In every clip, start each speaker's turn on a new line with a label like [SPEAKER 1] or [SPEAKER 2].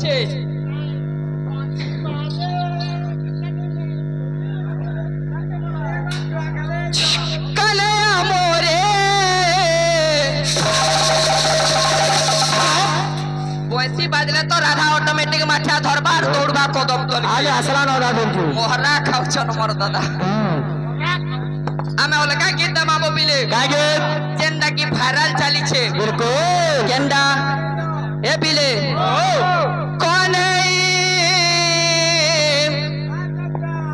[SPEAKER 1] বলছে কালে আমরে বয়সী বাজলে তো রাধা অটোমেটিক মাঠা ধরবার দৌড়বা কদম তলে
[SPEAKER 2] আগে আসলা না দাদা বলছো
[SPEAKER 1] মোহরা খাওছন মোর দাদা আমি অলগা গীত মাবো বিলে
[SPEAKER 2] কাগে
[SPEAKER 1] যেন্ডা কি ভাইরাল চালিছে
[SPEAKER 2] বিলকুল
[SPEAKER 1] কেন্ডা এ বিলে কোন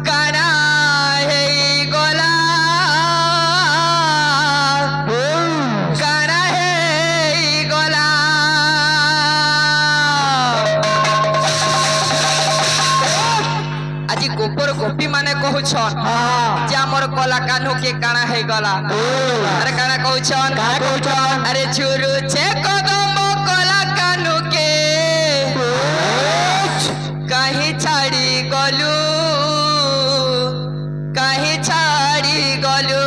[SPEAKER 1] কানা হে গলা কানা হে গলা আজি গোপর গোপী মানে কহুছন যে আমার কলা কানু কে কানা হে গলা আরে কানা কহুছন আরে ঝুরু ছে কদম কলা কানু কে কাহি ছাড়ি গলু কাহি ছাড়ি গলু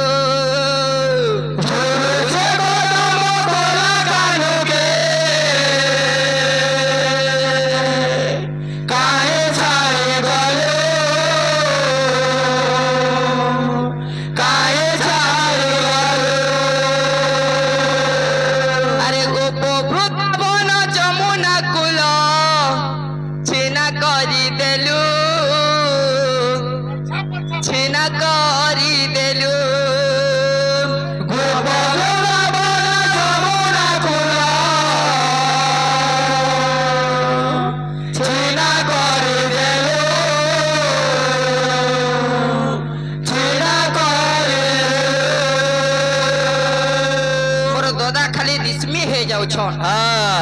[SPEAKER 1] আরে গোপ বৃন্দাবন যমুনা কুল ছিনা করি দেলু ছিনা করি দেলু মোর দাদা খালি রিসমি হয়ে যাউছন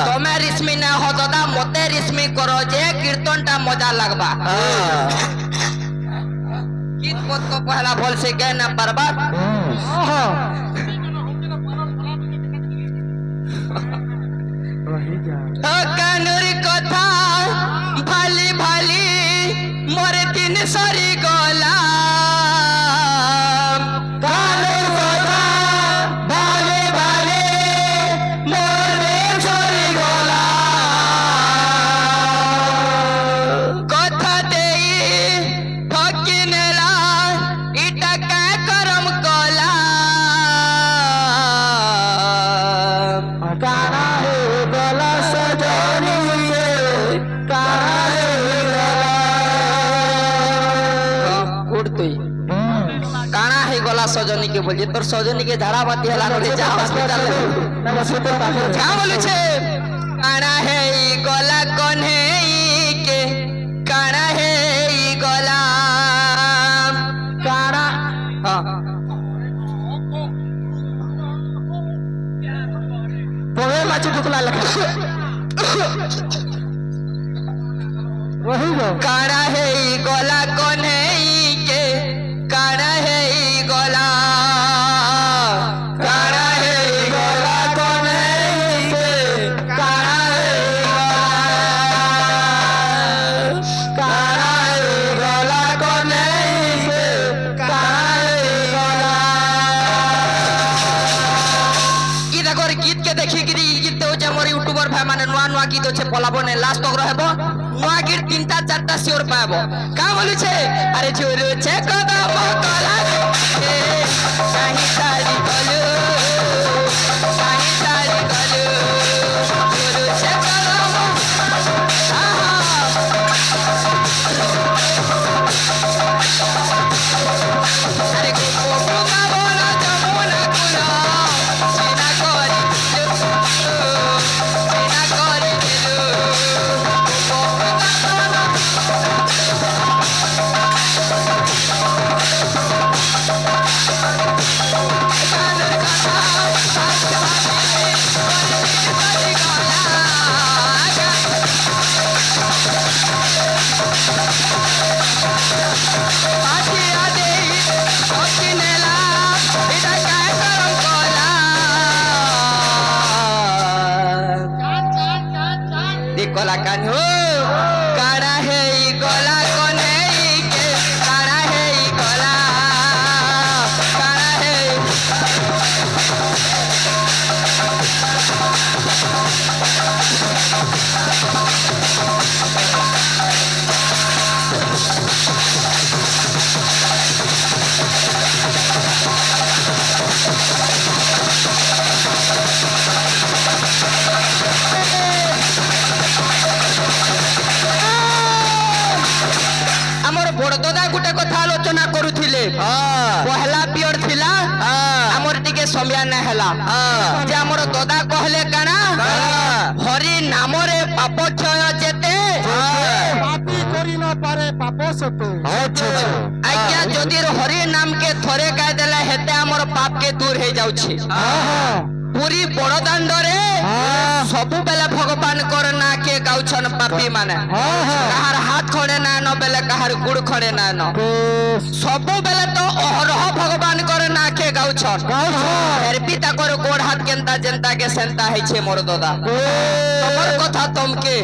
[SPEAKER 1] তুমি রিসমি না হো দাদা মতে রিসমি করো যে কীর্তনটা মজা লাগবা गीत पद को पहला बोल से गए ना बर्बाद कानुरी कथा भाली भाली मोरे दिन सरी गला कानुरी कथा भाली भाली मोरे सरी गला कथा देई ठकिनेला इटा का करम कला
[SPEAKER 2] काना हे गला सजनी काना हे
[SPEAKER 1] उड़तई काना है गला सजनी के बोलिए तोर सजनी के झाड़ा बाती हला करे जा हॉस्पिटल क्या बोलू छे काना है गला कौन है के काना है गला
[SPEAKER 2] काना
[SPEAKER 1] हां
[SPEAKER 2] पोहे माची टुकला लखा वही गो
[SPEAKER 1] काना है गला कौन है के काना है गला काना है गला कौन है के काना है गला काना है गला कौन है के काना है गला ई देखो गीत के देखि गिरी गीत हो जे मोर यूट्यूबर भाई माने नुआ नुआ गीत होचे पलाबो ने लास्ट तक रहबो नुआ गीत तीनटा चारटा सियोर पाबो का बोलू छे अरे झुरु छे कदम कला के काहि सारी गलु काहि सारी गलु झुरु छे कदम अरे गोपो गोपा बोला जमुना कुला सीना करी सीना करी दिलु गोपो गोपा गला कान्हो काड़ा है गला कोने के काड़ा है गला काड़ा है যে আমার দাদা কহলে কানা হরি নামরে পাপ ক্ষয় যেতে
[SPEAKER 2] পাপী করি না পারে পাপ সেতে
[SPEAKER 1] আজ্ঞা যদি হরি নামকে থরে গাই দেলে হেতে আমার পাপকে দূর হয়ে যাচ্ছে পুরী বড়দাণ্ডরে ସବୁବେଳେ ଭଗବାନଙ୍କର ନାଁ କିଏ ଗାଉଛନ୍ ପାପୀ ମାନେ କାହାର ହାତ ଖଡେ ନା ନ ବେଲେ କାହାର ଗୁଡ ଖଡେ ନା ନ ସବୁବେଳେ ତ ଅହରହ ଭଗବାନଙ୍କର ନାଁ କିଏ ଗାଉଛନ୍ ଫେର ବି ତାଙ୍କର ଗୋଡ ହାତ କେନ୍ତା ଯେନ୍ତା କେ ସେନ୍ତା ହେଇଛେ ମୋର ଦାଦା ତମର କଥା ତମକେ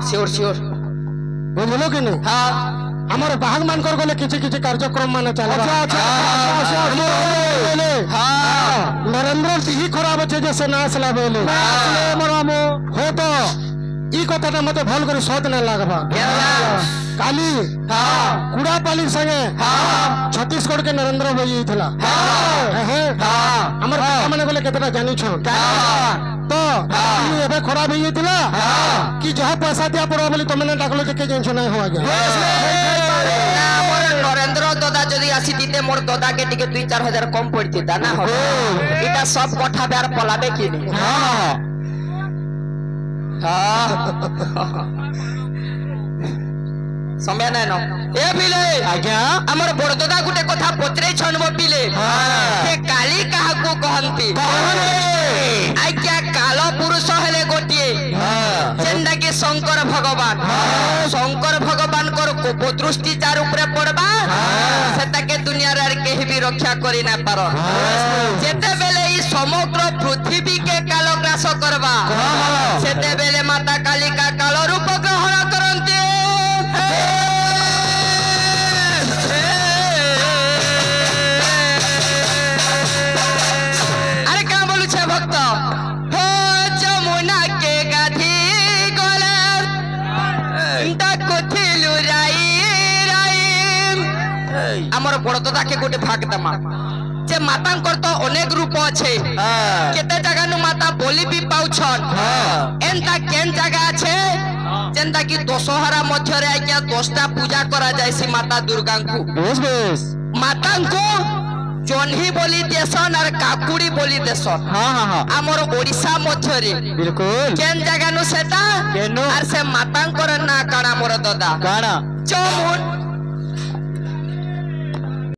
[SPEAKER 1] ସିଓର ସିଓର
[SPEAKER 2] ବୁଝିଲ କି ନାହିଁ
[SPEAKER 1] ହଁ
[SPEAKER 2] আমার বাহাগ মানকর গলে কিছু কিছু কার্যক্রম মানে চালবা নরেন্দ্র টিহি খরাব আছে যে সে না আসলা বলে হো তো ই কথাটা মতে ভাল করে সত না লাগবা কালি কুড়াপালি সঙ্গে ছত্তিশগড় কে নরেন্দ্র বই থলা আমার মানে গলে কেতটা জানিছ তো এবে খরাব হয়ে গেছিলা কি যাহা পয়সা দিয়া পড়া বলি তুমি না ডাকলো যে কে জানিছ না হওয়া যায়
[SPEAKER 1] নরেন্দ্র দাদা যদি আসি দিতে মোর দাদাকে টিকে 2-4 হাজার কম পড়তিতা না হবে এটা সব কথা বের পলাবে কি নি সময় নাই ন এ পিলে
[SPEAKER 2] আজ্ঞা
[SPEAKER 1] আমার বড় দাদা গুটে কথা পত্রে ছনব পিলে সে কালি কাহাকু কহন্তি আজ্ঞা কাল পুরুষ হেলে গোটিয়ে যেনটা কি শঙ্কর ভগবান শঙ্কর ভগবান কর কোপ দৃষ্টি যার উপরে পড়বা সেটাকে দুনিয়ার আর কেহি বি রক্ষা করি না পার যেতেবেলে এই সমগ্র পৃথিবীকে কাল গ্রাস করবা সেতেবেলে মাতা কালিকা কাল রূপ গ্রহণ করন্তি আরে কা বলুছে ভক্ত হো যমুনা কে গাধি গলে ডাকুথিলু রাই রাই আমার বড় দাদাকে গোটে ভাগ দেমা যে মাতাঙ্কর তো অনেক রূপ আছে কেতে জায়গানু মাতা বলি বি পাউছন এন্তা কেন জায়গা আছে যেনটা কি দশহরা মধ্যরে আজ্ঞা 10টা পূজা করা যায়ছি মাতা দুর্গাঙ্কু
[SPEAKER 2] বেশ বেশ
[SPEAKER 1] মাতাঙ্কু জহ্নি বলি দেশন আর কাকুড়ি বলি দেশন আমার ওড়িশা মধ্যরে
[SPEAKER 2] বিলকুল
[SPEAKER 1] কেন জায়গানু সেটা
[SPEAKER 2] কেনু?
[SPEAKER 1] আর সে মাতাঙ্কর না কানা মোর দাদা
[SPEAKER 2] কানা
[SPEAKER 1] যমুনা